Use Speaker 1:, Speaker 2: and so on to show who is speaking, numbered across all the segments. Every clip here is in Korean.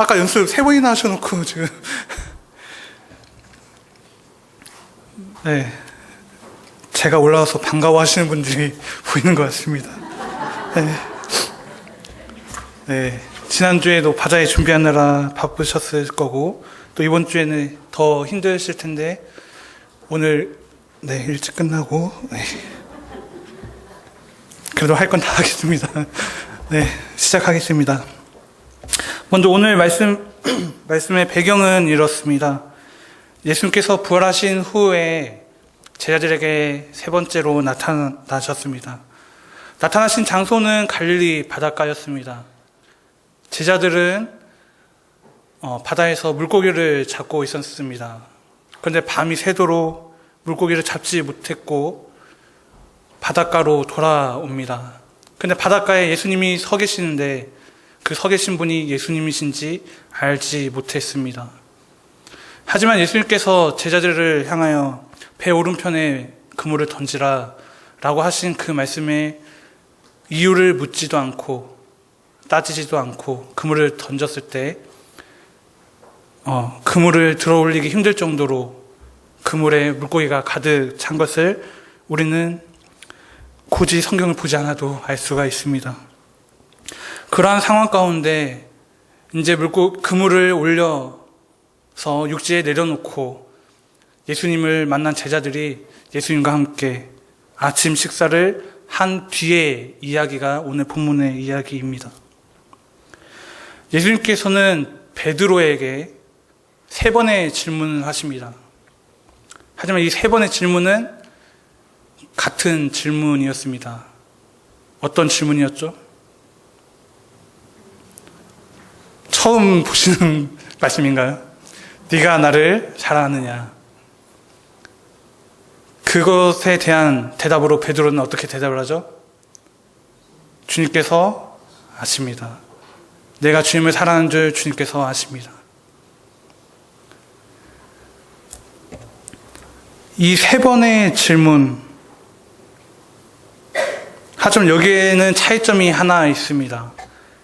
Speaker 1: 아까 연습 3번이나 하셔놓고 지금. 네. 제가 올라와서 반가워하시는 분들이 보이는 것 같습니다. 네. 네. 지난주에도 바자회 준비하느라 바쁘셨을 거고, 또 이번 주에는 더 힘드실 텐데, 오늘, 네, 일찍 끝나고, 네. 그래도 할 건 다 하겠습니다. 네, 시작하겠습니다. 먼저 오늘 말씀의 배경은 이렇습니다. 예수님께서 부활하신 후에 제자들에게 3번째로 나타나셨습니다. 나타나신 장소는 갈릴리 바닷가였습니다. 제자들은 바다에서 물고기를 잡고 있었습니다. 그런데 밤이 새도록 물고기를 잡지 못했고 바닷가로 돌아옵니다. 근데 바닷가에 예수님이 서 계시는데 그 서 계신 분이 예수님이신지 알지 못했습니다. 하지만 예수님께서 제자들을 향하여 배 오른편에 그물을 던지라 라고 하신 그 말씀에 이유를 묻지도 않고 따지지도 않고 그물을 던졌을 때 그물을 들어 올리기 힘들 정도로 그물에 물고기가 가득 찬 것을 우리는 굳이 성경을 보지 않아도 알 수가 있습니다. 그러한 상황 가운데 이제 그물을 올려서 육지에 내려놓고 예수님을 만난 제자들이 예수님과 함께 아침 식사를 한 뒤의 이야기가 오늘 본문의 이야기입니다. 예수님께서는 베드로에게 3번의 질문을 하십니다. 하지만 이 3번의 질문은 같은 질문이었습니다. 어떤 질문이었죠? 처음 보시는 말씀인가요? 네가 나를 사랑하느냐? 그것에 대한 대답으로 베드로는 어떻게 대답을 하죠? 주님께서 아십니다. 내가 주님을 사랑하는 줄 주님께서 아십니다. 이 3번의 질문, 하지만 여기에는 차이점이 하나 있습니다.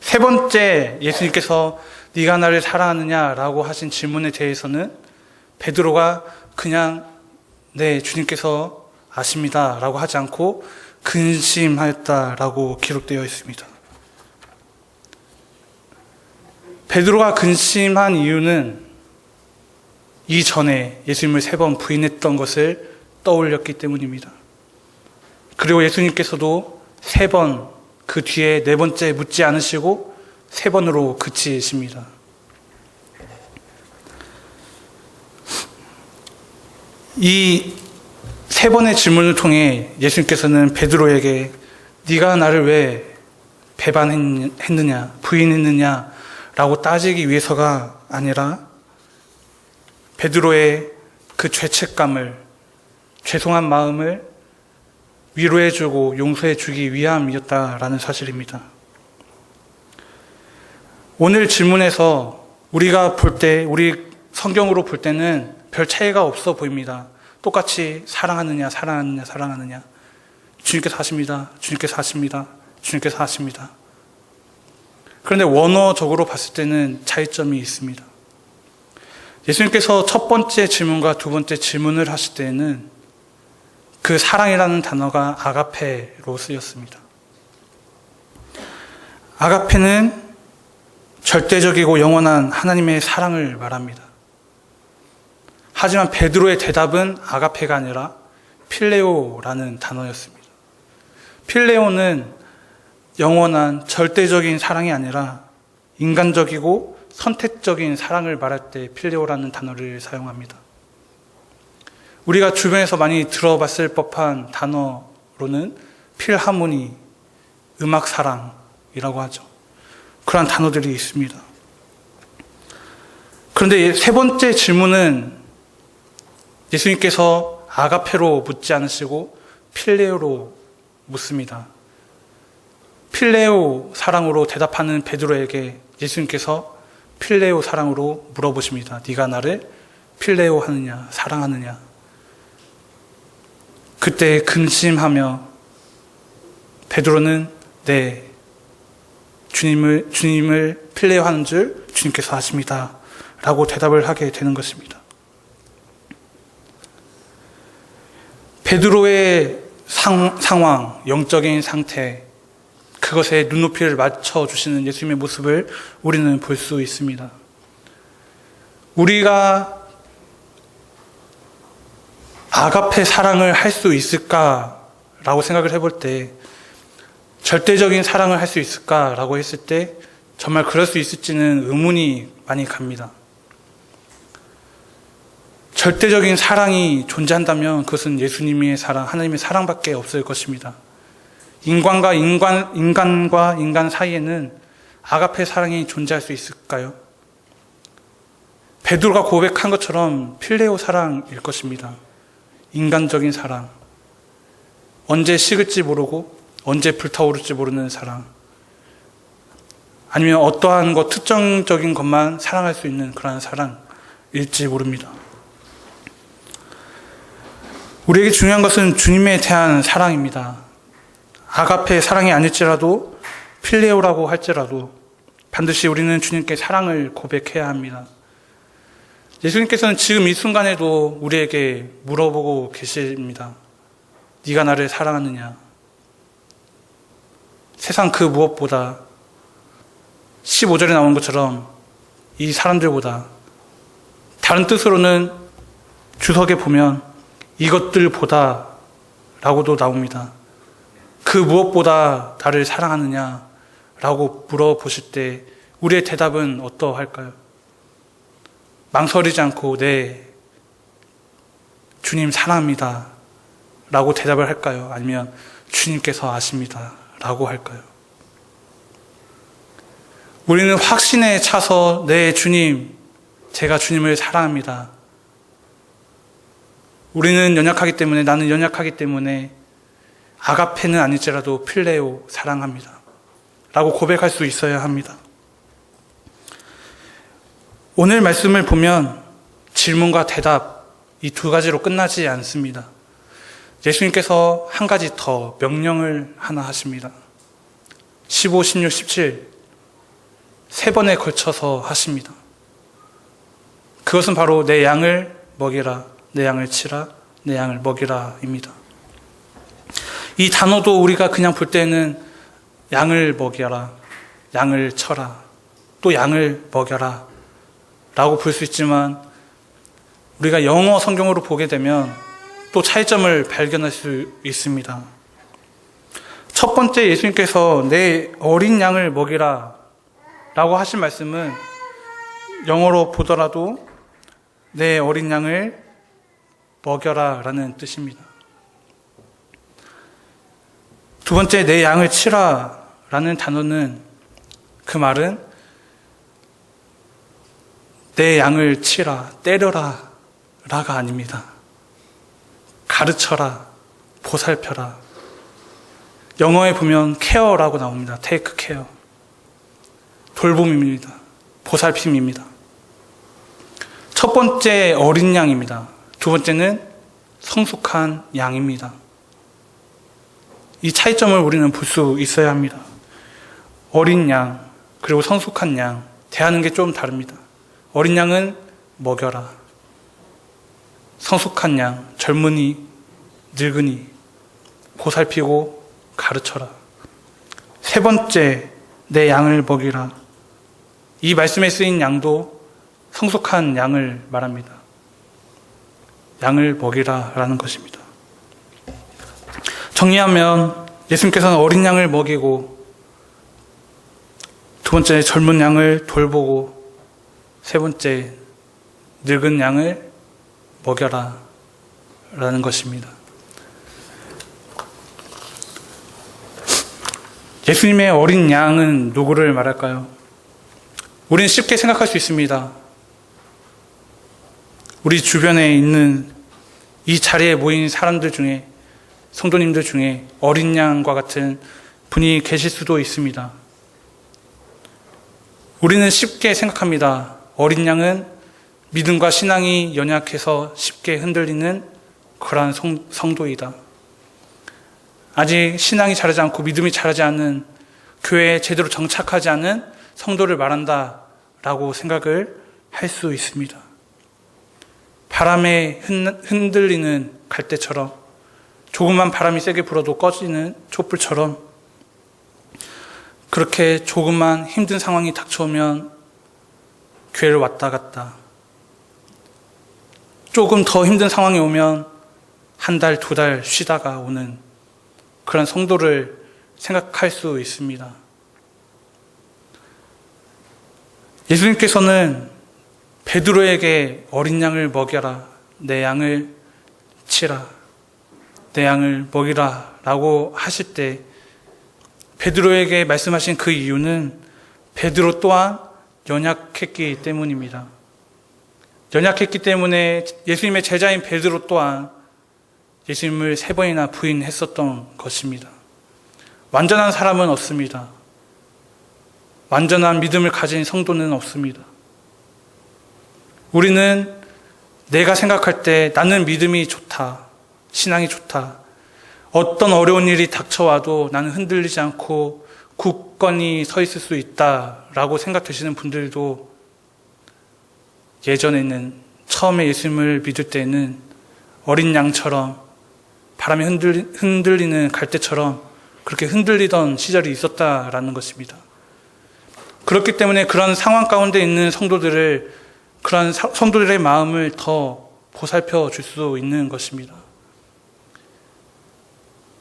Speaker 1: 3번째 예수님께서 네가 나를 사랑하느냐라고 하신 질문에 대해서는 베드로가 그냥 네, 주님께서 아십니다 라고 하지 않고 근심하였다라고 기록되어 있습니다. 베드로가 근심한 이유는 이전에 예수님을 3번 부인했던 것을 떠올렸기 때문입니다. 그리고 예수님께서도 3번, 그 뒤에 4번째 묻지 않으시고 3번으로 그치십니다. 이 3번의 질문을 통해 예수님께서는 베드로에게 네가 나를 왜 배반했느냐, 부인했느냐 라고 따지기 위해서가 아니라 베드로의 그 죄책감을, 죄송한 마음을 위로해주고 용서해주기 위함이었다라는 사실입니다. 오늘 질문에서 우리가 볼 때, 우리 성경으로 볼 때는 별 차이가 없어 보입니다. 똑같이 사랑하느냐, 사랑하느냐, 사랑하느냐. 주님께서 하십니다. 주님께서 하십니다. 주님께서 하십니다. 그런데 원어적으로 봤을 때는 차이점이 있습니다. 예수님께서 첫 번째 질문과 두 번째 질문을 하실 때에는 그 사랑이라는 단어가 아가페로 쓰였습니다. 아가페는 절대적이고 영원한 하나님의 사랑을 말합니다. 하지만 베드로의 대답은 아가페가 아니라 필레오라는 단어였습니다. 필레오는 영원한 절대적인 사랑이 아니라 인간적이고 선택적인 사랑을 말할 때 필레오라는 단어를 사용합니다. 우리가 주변에서 많이 들어봤을 법한 단어로는 필하모니, 음악사랑이라고 하죠. 그런 단어들이 있습니다. 그런데 3번째 질문은 예수님께서 아가페로 묻지 않으시고 필레오로 묻습니다. 필레오 사랑으로 대답하는 베드로에게 예수님께서 필레오 사랑으로 물어보십니다. 네가 나를 필레오 하느냐, 사랑하느냐. 그때 근심하며 베드로는 네, 주님을 필레오하는 줄 주님께서 아십니다. 라고 대답을 하게 되는 것입니다. 베드로의 상황, 영적인 상태, 그것에 눈높이를 맞춰주시는 예수님의 모습을 우리는 볼 수 있습니다. 우리가 아가페 사랑을 할 수 있을까라고 생각을 해볼 때, 절대적인 사랑을 할 수 있을까라고 했을 때 정말 그럴 수 있을지는 의문이 많이 갑니다. 절대적인 사랑이 존재한다면 그것은 예수님의 사랑, 하나님의 사랑밖에 없을 것입니다. 인간과 인간 사이에는 아가페 사랑이 존재할 수 있을까요? 베드로가 고백한 것처럼 필레오 사랑일 것입니다. 인간적인 사랑. 언제 식을지 모르고 언제 불타오를지 모르는 사랑. 아니면 어떠한 것, 특정적인 것만 사랑할 수 있는 그러한 사랑일지 모릅니다. 우리에게 중요한 것은 주님에 대한 사랑입니다. 아가페 사랑이 아닐지라도 필레오라고 할지라도 반드시 우리는 주님께 사랑을 고백해야 합니다. 예수님께서는 지금 이 순간에도 우리에게 물어보고 계십니다. 네가 나를 사랑하느냐? 세상 그 무엇보다 15절에 나온 것처럼 이 사람들보다, 다른 뜻으로는 주석에 보면 이것들보다 라고도 나옵니다. 그 무엇보다 나를 사랑하느냐 라고 물어보실 때 우리의 대답은 어떠할까요? 망설이지 않고 네, 주님 사랑합니다 라고 대답을 할까요? 아니면 주님께서 아십니다 라고 할까요? 우리는 확신에 차서 네, 주님, 제가 주님을 사랑합니다. 우리는 연약하기 때문에, 나는 연약하기 때문에 아가페는 아닐지라도 필레오 사랑합니다 라고 고백할 수 있어야 합니다. 오늘 말씀을 보면 질문과 대답, 이 두 가지로 끝나지 않습니다. 예수님께서 한 가지 더 명령을 하나 하십니다. 15, 16, 17 세 번에 걸쳐서 하십니다. 그것은 바로 내 양을 먹이라, 내 양을 치라, 내 양을 먹이라 입니다. 이 단어도 우리가 그냥 볼 때는 양을 먹여라, 양을 쳐라, 또 양을 먹여라 라고 볼 수 있지만, 우리가 영어 성경으로 보게 되면 또 차이점을 발견할 수 있습니다. 첫 번째, 예수님께서 내 어린 양을 먹이라 라고 하신 말씀은 영어로 보더라도 내 어린 양을 먹여라 라는 뜻입니다. 두 번째, 내 양을 치라 라는 단어는, 그 말은 내 양을 치라, 때려라 라가 아닙니다. 가르쳐라, 보살펴라. 영어에 보면 케어라고 나옵니다. 테이크 케어. 돌봄입니다. 보살핌입니다. 첫 번째 어린 양입니다. 두 번째는 성숙한 양입니다. 이 차이점을 우리는 볼 수 있어야 합니다. 어린 양, 그리고 성숙한 양, 대하는 게 좀 다릅니다. 어린 양은 먹여라. 성숙한 양, 젊은이, 늙은이, 보살피고 가르쳐라. 세 번째, 내 양을 먹이라. 이 말씀에 쓰인 양도 성숙한 양을 말합니다. 양을 먹이라 라는 것입니다. 정리하면 예수님께서는 어린 양을 먹이고, 두 번째 젊은 양을 돌보고, 세 번째 늙은 양을 먹여라 라는 것입니다. 예수님의 어린 양은 누구를 말할까요? 우리는 쉽게 생각할 수 있습니다. 우리 주변에 있는 이 자리에 모인 사람들 중에, 성도님들 중에 어린 양과 같은 분이 계실 수도 있습니다. 우리는 쉽게 생각합니다. 어린 양은 믿음과 신앙이 연약해서 쉽게 흔들리는 그러한 성도이다. 아직 신앙이 자라지 않고 믿음이 자라지 않은 교회에 제대로 정착하지 않은 성도를 말한다라고 생각을 할 수 있습니다. 바람에 흔들리는 갈대처럼, 조금만 바람이 세게 불어도 꺼지는 촛불처럼, 그렇게 조금만 힘든 상황이 닥쳐오면 교회를 왔다 갔다, 조금 더 힘든 상황이 오면 한 달, 두 달 쉬다가 오는 그런 성도를 생각할 수 있습니다. 예수님께서는 베드로에게 어린 양을 먹여라, 내 양을 치라, 내 양을 먹이라 라고 하실 때 베드로에게 말씀하신 그 이유는 베드로 또한 연약했기 때문입니다. 연약했기 때문에 예수님의 제자인 베드로 또한 예수님을 3번이나 부인했었던 것입니다. 완전한 사람은 없습니다. 완전한 믿음을 가진 성도는 없습니다. 우리는 내가 생각할 때 나는 믿음이 좋다, 신앙이 좋다, 어떤 어려운 일이 닥쳐와도 나는 흔들리지 않고 굳건히 서 있을 수 있다라고 생각되시는 분들도 예전에는, 처음에 예수님을 믿을 때는 어린 양처럼 바람에 흔들리는 갈대처럼 그렇게 흔들리던 시절이 있었다라는 것입니다. 그렇기 때문에 그런 상황 가운데 있는 그런 성도들의 마음을 더 보살펴 줄 수 있는 것입니다.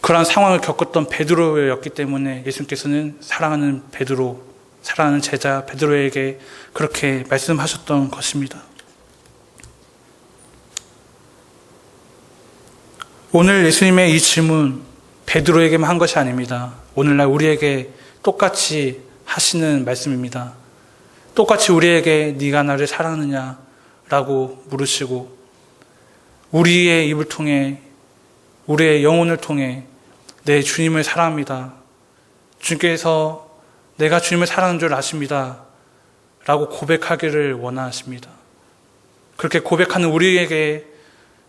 Speaker 1: 그런 상황을 겪었던 베드로였기 때문에 예수님께서는 사랑하는 베드로, 사랑하는 제자 베드로에게 그렇게 말씀하셨던 것입니다. 오늘 예수님의 이 질문, 베드로에게만 한 것이 아닙니다. 오늘날 우리에게 똑같이 하시는 말씀입니다. 똑같이 우리에게 네가 나를 사랑하느냐 라고 물으시고, 우리의 입을 통해, 우리의 영혼을 통해 내 주님을 사랑합니다, 주님께서 내가 주님을 사랑하는 줄 아십니다 라고 고백하기를 원하십니다. 그렇게 고백하는 우리에게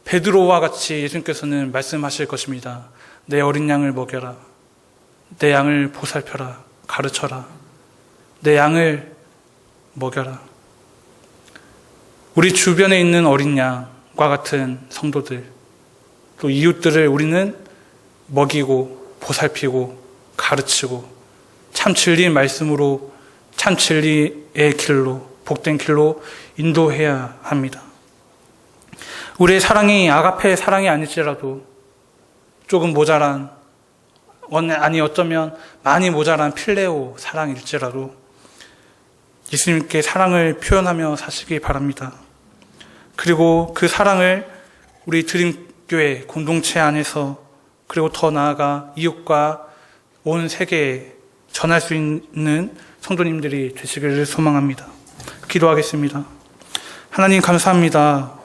Speaker 1: 베드로와 같이 예수님께서는 말씀하실 것입니다. 내 어린 양을 먹여라, 내 양을 보살펴라, 가르쳐라, 내 양을 먹여라. 우리 주변에 있는 어린 양과 같은 성도들, 또 이웃들을 우리는 먹이고 보살피고 가르치고 참 진리의 말씀으로, 참 진리의 길로, 복된 길로 인도해야 합니다. 우리의 사랑이 아가페 사랑이 아닐지라도 조금 모자란, 아니 어쩌면 많이 모자란 필레오 사랑일지라도 예수님께 사랑을 표현하며 사시기 바랍니다. 그리고 그 사랑을 우리 드림교회 공동체 안에서, 그리고 더 나아가 이웃과 온 세계에 전할 수 있는 성도님들이 되시기를 소망합니다. 기도하겠습니다. 하나님 감사합니다.